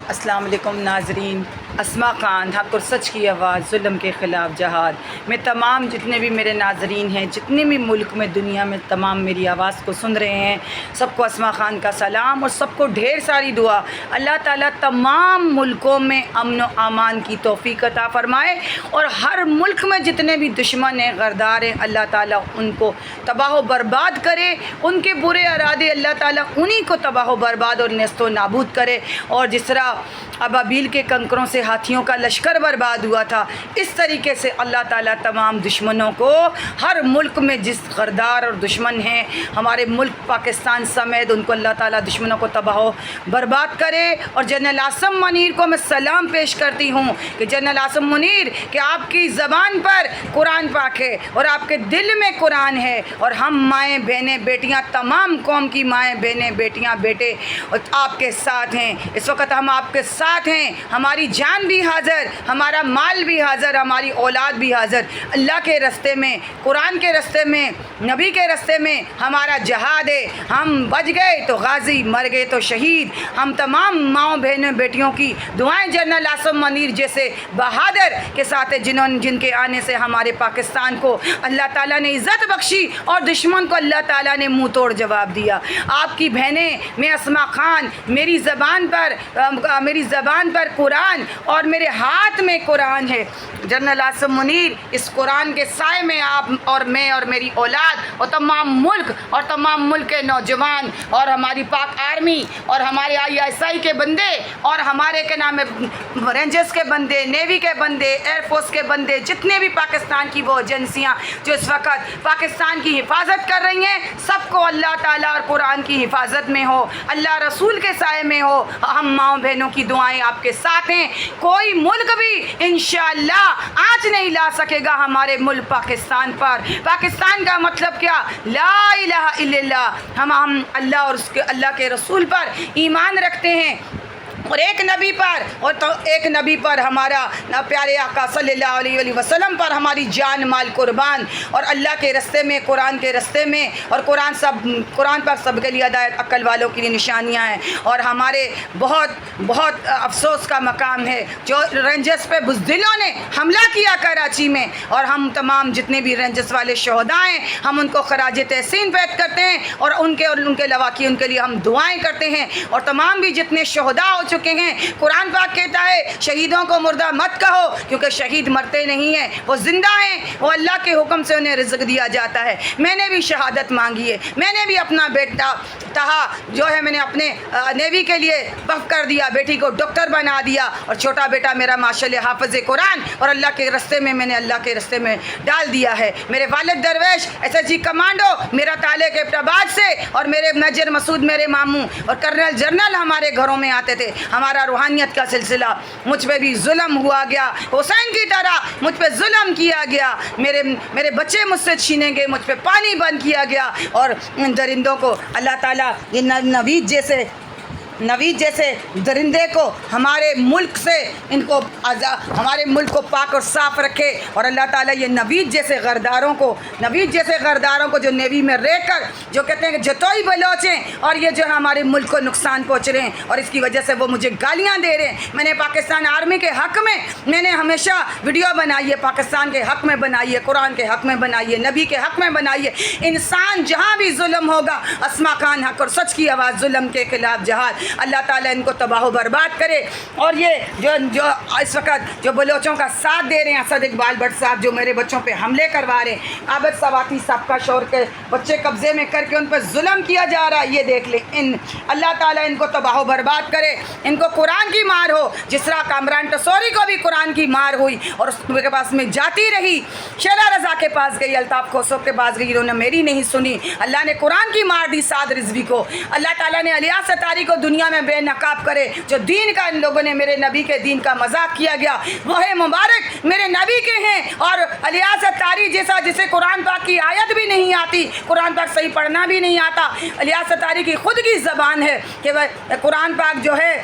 السلام علیکم ناظرین، اسما خان، حق اور سچ کی آواز، ظلم کے خلاف جہاد میں تمام جتنے بھی میرے ناظرین ہیں، جتنے بھی ملک میں دنیا میں تمام میری آواز کو سن رہے ہیں، سب کو اسما خان کا سلام اور سب کو ڈھیر ساری دعا۔ اللہ تعالیٰ تمام ملکوں میں امن و امان کی توفیق عطا فرمائے اور ہر ملک میں جتنے بھی دشمن ہیں، غدار ہیں، اللہ تعالیٰ ان کو تباہ و برباد کرے، ان کے برے ارادے اللہ تعالیٰ انہی کو تباہ و برباد اور نیست و نابود کرے، اور جس طرح ابابیل کے کنکروں سے ہاتھیوں کا لشکر برباد ہوا تھا، اس طریقے سے اللہ تعالیٰ تمام دشمنوں کو ہر ملک میں جس غدار اور دشمن ہیں، ہمارے ملک پاکستان سمیت، ان کو اللہ تعالیٰ دشمنوں کو تباہ و برباد کرے۔ اور جنرل عاصم منیر کو میں سلام پیش کرتی ہوں کہ جنرل عاصم منیر کہ آپ کی زبان پر قرآن پاک ہے اور آپ کے دل میں قرآن ہے، اور ہم مائیں بہنیں بیٹیاں، تمام قوم کی مائیں بہنیں بیٹیاں بیٹے آپ کے ساتھ ہیں۔ اس وقت ہم آپ کے ساتھ ہیں، ہماری جان بھی حاضر، ہمارا مال بھی حاضر، ہماری اولاد بھی حاضر۔ اللہ کے راستے میں، قرآن کے راستے میں، نبی کے راستے میں ہمارا جہاد ہے۔ ہم بچ گئے تو غازی، مر گئے تو شہید۔ ہم تمام ماؤں بہنوں بیٹیوں کی دعائیں جنرل عاصم منیر جیسے بہادر کے ساتھ ہے، جن کے آنے سے ہمارے پاکستان کو اللہ تعالیٰ نے عزت بخشی اور دشمن کو اللہ تعالیٰ نے منہ توڑ جواب دیا۔ آپ کی بہنیں، میں اسما خان، میری زبان پر قرآن اور میرے ہاتھ میں قرآن ہے۔ جنرل عاصم منیر، اس قرآن کے سائے میں آپ اور میں اور میری اولاد اور تمام ملک اور تمام ملک کے نوجوان اور ہماری پاک آرمی اور ہمارے ISI کے بندے اور ہمارے کے نام رینجرز کے بندے، نیوی کے بندے، ایئر فورس کے بندے، جتنے بھی پاکستان کی وہ ایجنسیاں جو اس وقت پاکستان کی حفاظت کر رہی ہیں، سب کو اللہ تعالیٰ اور قرآن کی حفاظت میں ہو، اللہ رسول کے سائے میں ہو۔ ہم ماؤں بہنوں کی دعائیں آپ کے ساتھ ہیں۔ کوئی ملک بھی انشاءاللہ آنچ نہیں لا سکے گا ہمارے ملک پاکستان پر۔ پاکستان کا مطلب کیا؟ لا الہ الا اللہ۔ ہم اللہ اور اس کے اللہ کے رسول پر ایمان رکھتے ہیں، اور ایک نبی پر ہمارا پیارے آقا صلی اللہ علیہ وسلم پر ہماری جان مال قربان، اور اللہ کے راستے میں، قرآن کے راستے میں، اور قرآن پر سب کے لیے ہدایت عقل والوں کے لیے نشانیاں ہیں۔ اور ہمارے بہت افسوس کا مقام ہے جو رینجرز پہ بزدلوں نے حملہ کیا کراچی میں، اور ہم تمام جتنے بھی رینجرز والے شہداء ہیں، ہم ان کو خراج تحسین پیش کرتے ہیں، اور ان کے لواقی ان کے لیے ہم دعائیں کرتے ہیں۔ اور تمام بھی جتنے شہداء ہو چکے ہیں، قرآن پاک کہتا ہے شہیدوں کو مردہ مت کہو، کیونکہ شہید مرتے نہیں ہیں، وہ زندہ ہیں، وہ اللہ کے حکم سے انہیں رزق دیا جاتا ہے۔ میں نے بھی شہادت مانگی ہے، میں نے بھی اپنا بیٹا تہا جو ہے میں نے اپنے نیوی کے لیے وقف کر دیا، بیٹی کو ڈاکٹر بنا دیا، اور چھوٹا بیٹا میرا ماشاءاللہ حافظ قرآن اور اللہ کے راستے میں نے اللہ کے راستے میں ڈال دیا ہے۔ میرے والد درویش SSG کمانڈو، میرا تعلق ابتداء سے، اور میرے میجر مسعود میرے ماموں اور کرنل جنرل ہمارے گھروں میں آتے تھے۔ ہمارا روحانیت کا سلسلہ، مجھ پہ بھی ظلم ہوا گیا، حسین کی طرح مجھ پہ ظلم کیا گیا، میرے بچے مجھ سے چھینے گئے، مجھ پہ پانی بند کیا گیا، اور ان درندوں کو اللہ تعالیٰ یہ نوید جیسے درندے کو ہمارے ملک سے ہمارے ملک کو پاک اور صاف رکھے، اور اللہ تعالیٰ یہ نوید جیسے غداروں کو جو نیوی میں رہ کر جو کہتے ہیں کہ جتوئی بلوچ ہیں، اور یہ جو ہمارے ملک کو نقصان پہنچ رہے ہیں، اور اس کی وجہ سے وہ مجھے گالیاں دے رہے ہیں۔ میں نے پاکستان آرمی کے حق میں نے ہمیشہ ویڈیو بنائی ہے، پاکستان کے حق میں بنائی ہے، قرآن کے حق میں بنائی ہے، نبی کے حق میں بنائی ہے۔ انسان جہاں بھی ظلم ہوگا، اسما خان حق اور سچ کی آواز، ظلم کے خلاف جہاد، اللہ تعالیٰ ان کو تباہ و برباد کرے۔ اور یہ جو اس وقت جو بلوچوں کا ساتھ دے رہے ہیں، اسد اقبال بٹ صاحب جو میرے بچوں پہ حملے کروا رہے ہیں، عابد سواتی صاحب کا شور کے بچے قبضے میں کر کے ان پہ ظلم کیا جا رہا ہے، یہ دیکھ لیں۔ اللہ تعالیٰ ان کو تباہ و برباد کرے، ان کو قرآن کی مار ہو، جس طرح کامران ٹسوری کو بھی قرآن کی مار ہوئی اور اس کے پاس میں جاتی رہی، شیرا رضا کے پاس گئی، الطاف کھوسو کے پاس گئی، انہوں نے میری نہیں سنی، اللہ نے قرآن کی مار دی سعد رضوی کو۔ اللہ تعالیٰ نے الیاس ستاری کو دنیا میں بے نقاب کرے، جو دین کا ان لوگوں نے میرے نبی کے دین کا مذاق کیا گیا، وہ ہے مبارک میرے نبی کے ہیں، اور الیاس ستاری جیسا جسے قرآن پاک کی آیت بھی نہیں آتی، قرآن پاک صحیح پڑھنا بھی نہیں آتا، الیاس ستاری کی خود کی زبان ہے کہ قرآن پاک جو ہے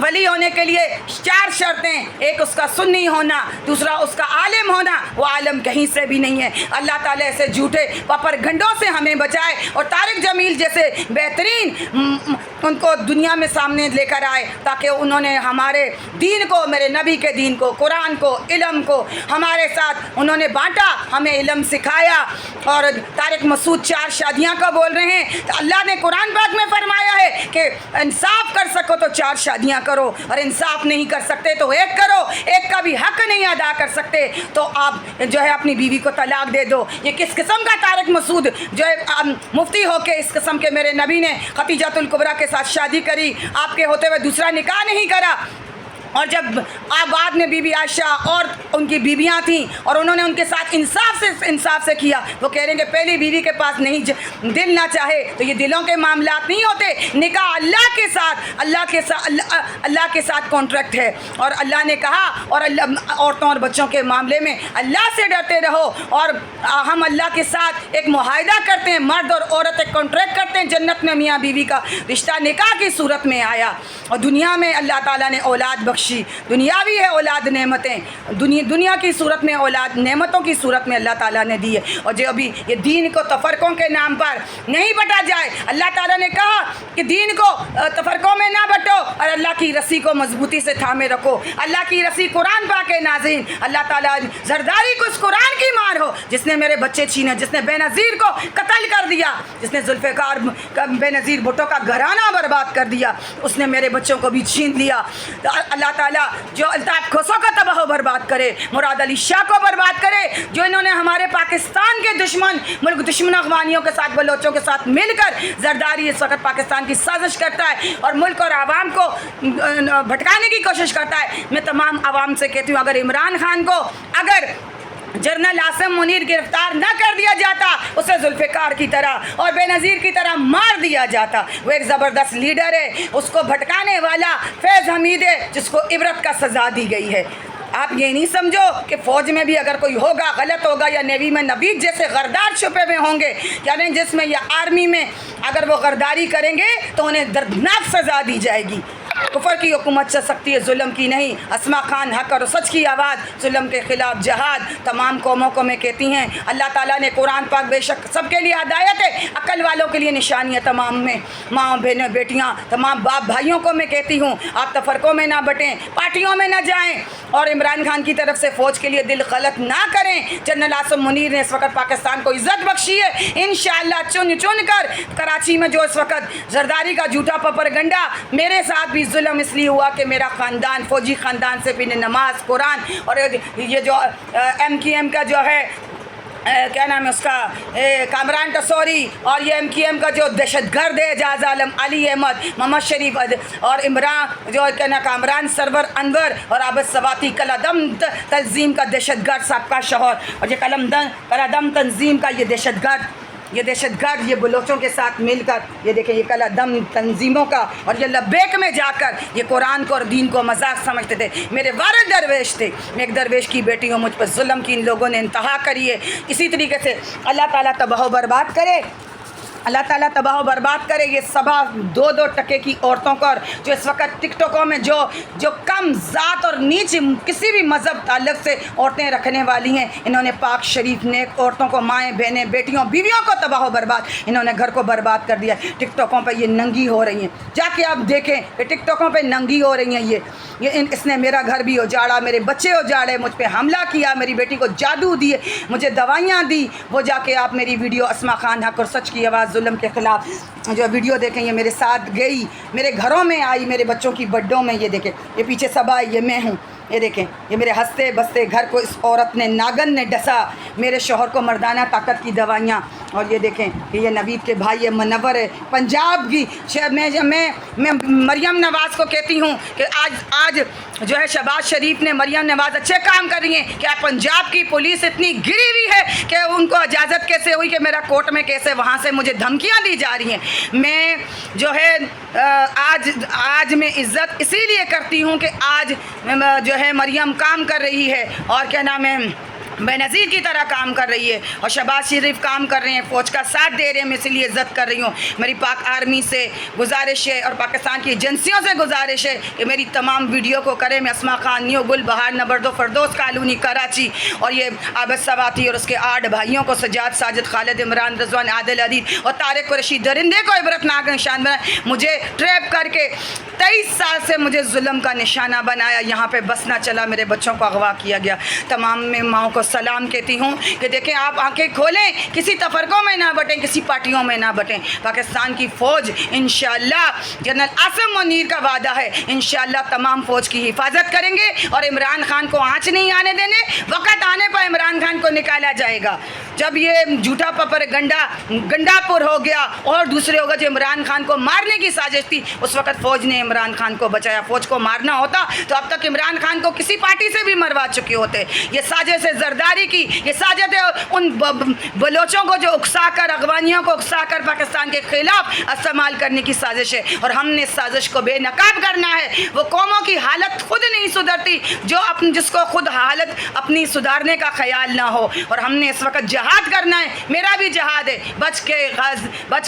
ولی ہونے کے لیے 4 شرطیں، ایک اس کا سنی ہونا، دوسرا اس کا عالم ہونا، وہ عالم کہیں سے بھی نہیں ہے۔ اللہ تعالیٰ ایسے جھوٹے پاپر گھنڈوں سے ہمیں بچائے، اور طارق جمیل جیسے بہترین ان کو دنیا میں سامنے لے کر آئے تاکہ انہوں نے ہمارے دین کو، میرے نبی کے دین کو، قرآن کو، علم کو ہمارے ساتھ انہوں نے بانٹا، ہمیں علم سکھایا۔ اور طارق مسعود 4 شادیاں کا بول رہے ہیں، تو اللہ نے قرآن پاک میں فرمایا ہے کہ انصاف کر سکو تو 4 شادیاں کرو، اور انصاف نہیں کر سکتے تو 1 کرو، 1 کا بھی حق نہیں ادا کر سکتے تو آپ جو ہے اپنی بیوی کو طلاق دے دو۔ یہ کس قسم کا طارق مسعود جو ہے مفتی ہو کے اس قسم کے میرے نبی نے خدیجۃ الکبریٰ کے ساتھ شادی کری، آپ کے ہوتے ہوئے دوسرا نکاح نہیں کرا۔ اور جب بعد میں بی بی عائشہ اور ان کی بیویاں تھیں اور انہوں نے ان کے ساتھ انصاف سے کیا، وہ کہہ رہے ہیں کہ پہلی بیوی کے پاس نہیں دل نہ چاہے تو یہ دلوں کے معاملات نہیں ہوتے، نکاح اللہ کے ساتھ کانٹریکٹ ہے۔ اور اللہ نے کہا، اور عورتوں اور بچوں کے معاملے میں اللہ سے ڈرتے رہو، اور ہم اللہ کے ساتھ ایک معاہدہ کرتے ہیں، مرد اور عورت ایک کانٹریکٹ کرتے ہیں جنت میں، میاں بیوی کا رشتہ نکاح کی صورت میں آیا۔ اور دنیا میں اللہ تعالیٰ نے اولاد بخشی، دنیاوی ہے اولاد نعمتیں، دنیا کی صورت میں اولاد نعمتوں کی صورت میں اللہ تعالیٰ نے دی ہے۔ اور جو ابھی یہ دین کو تفرقوں کے نام پر نہیں بٹا جائے، اللہ تعالیٰ نے کہا کہ دین کو تفرقوں میں نہ بٹو اور اللہ کی رسی کو مضبوطی سے تھامے رکھو۔ اللہ کی رسی قرآن پاک ہے ناظرین۔ اللہ تعالیٰ زرداری کو اس قرآن کی مار ہو جس نے میرے بچے چھینے، جس نے بے نظیر کو قتل کر دیا، جس نے ذوالفقار بے نظیر بھٹو کا گھرانہ برباد کر دیا، اس نے میرے بچوں کو بھی چھین لیا۔ اللہ تعالیٰ جو الطاف کھوسو کا تباہ و برباد کرے، مراد علی شاہ کو برباد کرے، جو انہوں نے ہمارے پاکستان کے ملک دشمن افغانیوں کے ساتھ، بلوچوں کے ساتھ مل کر زرداری اس وقت پاکستان کی سازش کرتا ہے اور ملک اور عوام کو بھٹکانے کی کوشش کرتا ہے۔ میں تمام عوام سے کہتی ہوں، اگر عمران خان کو جنرل عاصم منیر گرفتار نہ کر دیا جاتا، اسے ذوالفقار کی طرح اور بے نظیر کی طرح مار دیا جاتا۔ وہ ایک زبردست لیڈر ہے، اس کو بھٹکانے والا فیض حمید ہے جس کو عبرت کا سزا دی گئی ہے۔ آپ یہ نہیں سمجھو کہ فوج میں بھی اگر کوئی ہوگا غلط ہوگا، یا نیوی میں نوید جیسے غردار چھپے ہوئے ہوں گے، یعنی جس میں یا آرمی میں اگر وہ غرداری کریں گے تو انہیں دردناک سزا دی جائے گی۔ کفر کی حکومت چل سکتی ہے، ظلم کی نہیں۔ اسما خان حق اور سچ کی آواز، ظلم کے خلاف جہاد۔ تمام قوموں کو میں کہتی ہیں، اللہ تعالیٰ نے قرآن پاک بے شک سب کے لیے ہدایت ہے، عقل والوں کے لیے نشانی ہے۔ تمام میں ماں بہنیں بیٹیاں، تمام باپ بھائیوں کو میں کہتی ہوں، آپ تفرقوں میں نہ بٹیں، پارٹیوں میں نہ جائیں، اور عمران خان کی طرف سے فوج کے لیے دل غلط نہ کریں۔ جنرل عاصم منیر نے اس وقت پاکستان کو عزت بخشی ہے، انشاءاللہ چن کر کراچی میں جو اس وقت زرداری کا جھوٹا پروپیگنڈا، میرے ساتھ بھی ظلم اس لیے ہوا کہ میرا خاندان فوجی خاندان سے بھی نماز قرآن، اور یہ جو MQM کا جو ہے کیا نام ہے اس کا، کامران ٹسوری، اور یہ MQM کا جو دہشت گرد ہے اعجاز عالم، علی احمد، محمد شریف، اور عمران جو کیا نا کامران سرور انور اور عابد سواتی، قلعدم تنظیم کا دہشت گرد سابقہ شوہر، اور یہ قلعدم تنظیم کا یہ دہشت گرد یہ بلوچوں کے ساتھ مل کر، یہ دیکھیں یہ قلعدم تنظیموں کا، اور یہ لبیک میں جا کر یہ قرآن کو اور دین کو مذاق سمجھتے تھے۔ میرے والد درویش تھے، میں ایک درویش کی بیٹی ہوں، مجھ پر ظلم کی ان لوگوں نے انتہا کری ہے۔ اسی طریقے سے اللہ تعالیٰ تباہ و برباد کرے، اللہ تعالیٰ تباہ و برباد کرے یہ سبا 2 ٹکے کی عورتوں کو، اور جو اس وقت ٹک ٹاکوں میں جو کم ذات اور نیچ کسی بھی مذہب تعلق سے عورتیں رکھنے والی ہیں، انہوں نے پاک شریف نیک عورتوں کو، مائیں بہنیں بیٹیوں بیویوں کو تباہ و برباد، انہوں نے گھر کو برباد کر دیا۔ ٹک ٹاکوں پہ یہ ننگی ہو رہی ہیں، جا کے آپ دیکھیں کہ ٹک ٹاکوں پہ ننگی ہو رہی ہیں۔ اس نے میرا گھر بھی اجاڑا، میرے بچے اجاڑے، مجھ پہ حملہ کیا، میری بیٹی کو جادو دیے، مجھے دوائیاں دی۔ وہ جا کے آپ میری ویڈیو اسما خان حق اور سچ کی آواز ظلم کے خلاف جو ویڈیو دیکھیں، یہ میرے ساتھ گئی، میرے گھروں میں آئی، میرے بچوں کی بڈوں میں، یہ دیکھیں یہ پیچھے سبا، یہ میں ہوں، یہ دیکھیں یہ میرے ہنستے بستے گھر کو اس عورت نے ناگن نے ڈسا، میرے شوہر کو مردانہ طاقت کی دوائیاں، اور یہ دیکھیں کہ یہ نوید کے بھائی ہے، منور ہے پنجاب کی۔ میں مریم نواز کو کہتی ہوں کہ آج جو ہے شہباز شریف نے، مریم نواز اچھے کام کر رہی ہیں کہ پنجاب کی پولیس اتنی گری ہوئی ہے کہ ان کو اجازت کیسے ہوئی کہ میرا کورٹ میں کیسے وہاں سے مجھے دھمکیاں دی جا رہی ہیں۔ میں جو ہے آج میں عزت اسی لیے کرتی ہوں کہ آج جو ہے مریم کام کر رہی ہے، اور کیا نام ہے بےنظیر کی طرح کام کر رہی ہے، اور شہباز شریف کام کر رہے ہیں، فوج کا ساتھ دے رہے ہیں، میں اس لیے عزت کر رہی ہوں۔ میری پاک آرمی سے گزارش ہے اور پاکستان کی ایجنسیوں سے گزارش ہے کہ میری تمام ویڈیو کو کریں۔ میں اسما خان، نیو گل بہار نمبر 2 فردوس کالونی کراچی، اور یہ عابد سواتی اور اس کے 8 بھائیوں کو، سجاد، ساجد، خالد، عمران، رضوان، عادل، عدید اور طارق و رشید درندے کو عبرتناک نشان بنایا، مجھے ٹریپ کر کے 23 سال سے مجھے ظلم کا نشانہ بنایا، یہاں پہ بس نہ چلا، میرے بچوں کو اغوا کیا گیا۔ تمام میں ماؤں کو سلام کہتی ہوں کہ دیکھیں آپ آنکھیں کھولیں، کسی تفرقوں میں نہ بٹیں، کسی پارٹیوں میں نہ بٹیں۔ پاکستان کی فوج انشاءاللہ جنرل عاصم منیر کا وعدہ ہے، انشاءاللہ تمام فوج کی حفاظت کریں گے اور عمران خان کو آنچ نہیں آنے دینے۔ وقت آنے پر عمران خان کو نکالا جائے گا۔ جب یہ جھوٹا گنڈا پور ہو گیا اور دوسرے ہوگا جو عمران خان کو مارنے کی سازش تھی، اس وقت فوج نے عمران خان کو بچایا۔ فوج کو مارنا ہوتا تو اب تک عمران خان کو کسی پارٹی سے بھی مروا چکے ہوتے۔ یہ سازش ہے زرداری کی، یہ سازش ہے ان بلوچوں کو جو اکسا کر، اغوانیوں کو اکسا کر پاکستان کے خلاف استعمال کرنے کی سازش ہے، اور ہم نے اس سازش کو بے نقاب کرنا ہے۔ وہ قوموں کی حالت خود نہیں سدھرتی جس کو خود حالت اپنی سدھارنے کا خیال نہ ہو، اور ہم نے اس وقت جہاد کرنا ہے۔ میرا بھی جہاد ہے، بچ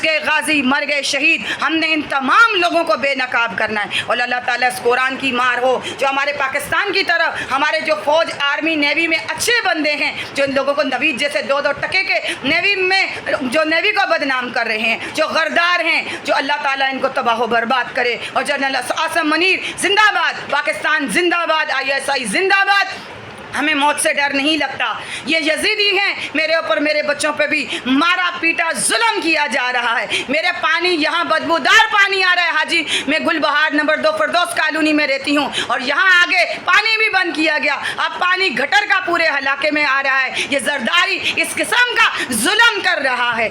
کے غازی، مر گئے شہید۔ ہم نے ان تمام لوگوں کو بے نقاب کرنا ہے، اور اللہ تعالیٰ اس قرآن کی مار ہو جو ہمارے پاکستان کی طرف، ہمارے جو فوج، آرمی، نیوی میں اچھے بندے ہیں، جو ان لوگوں کو نوید جیسے 2 ٹکے کے نیوی میں جو نیوی کو بدنام کر رہے ہیں، جو غردار ہیں، جو اللہ تعالیٰ ان کو تباہ و برباد کرے۔ اور جنرل عاصم منیر زندہ باد، پاکستان زندہ باد، ISI زندہ باد۔ ہمیں موت سے ڈر نہیں لگتا۔ یہ یزیدی ہیں، میرے اوپر، میرے بچوں پہ بھی مارا پیٹا ظلم کیا جا رہا ہے۔ میرے پانی یہاں بدبودار پانی آ رہا ہے حاجی، میں گل بہار نمبر 2 فردوس کالونی میں رہتی ہوں، اور یہاں آگے پانی بھی بند کیا گیا۔ اب پانی گٹر کا پورے علاقے میں آ رہا ہے۔ یہ زرداری اس قسم کا ظلم کر رہا ہے۔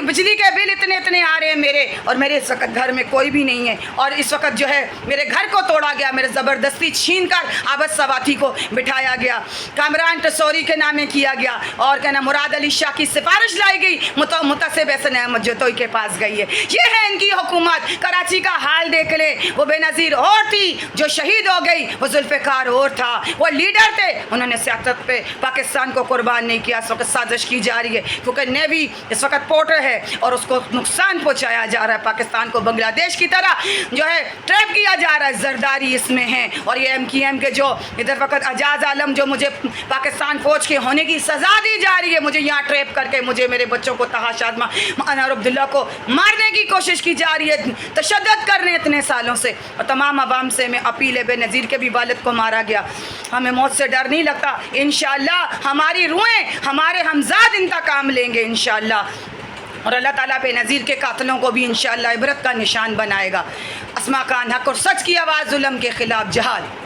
بجلی کے بل اتنے آ رہے ہیں میرے، اور میرے اس وقت گھر میں کوئی بھی نہیں ہے، اور اس وقت جو ہے میرے گھر کو توڑا گیا، میرے زبردستی چھین کر عابد سواتی کو بٹھایا گیا، کامران ٹسوری کے نامے کیا گیا، اور کہنا مراد علی شاہ کی سفارش لائی گئی، متصب احسن احمد جوتوئی کے پاس گئی ہے۔ یہ ہے ان کی حکومت۔ کراچی کا حال دیکھ لیں، وہ بے نظیر اور تھی جو شہید ہو گئی، وہ ذوالفقار اور تھا، وہ لیڈر تھے، انہوں نے سیاست پہ پاکستان کو قربان نہیں کیا۔ اس وقت سازش کی جا رہی ہے کیونکہ نیوی اس وقت پورٹر ہے اور اس کو نقصان پہنچایا جا رہا ہے۔ پاکستان کو بنگلہ دیش کی طرح جو ہے ٹریپ کیا جا رہا ہے، زرداری اس میں ہے، اور یہ MQM کے جو ادھر وقت اعجاز عالم جو مجھے پاکستان فوج کے ہونے کی سزا دی جا رہی ہے، مجھے یہاں ٹریپ کر کے مجھے، میرے بچوں کو، طہا شادمہ، انور عبداللہ کو مارنے کی کوشش کی جا رہی ہے، تشدد کر رہے ہیں اتنے سالوں سے۔ اور تمام عوام سے میں اپیل ہے، بے نظیر کے بھی والد کو مارا گیا، ہمیں موت سے ڈر نہیں لگتا۔ انشاءاللہ ہماری روحیں، ہمارے ہمزاد انتقام لیں گے انشاءاللہ، اور اللہ تعالیٰ بے نظیر کے قاتلوں کو بھی انشاءاللہ عبرت کا نشان بنائے گا۔ اسما خان، حق اور سچ کی آواز، ظلم کے خلاف جہاد۔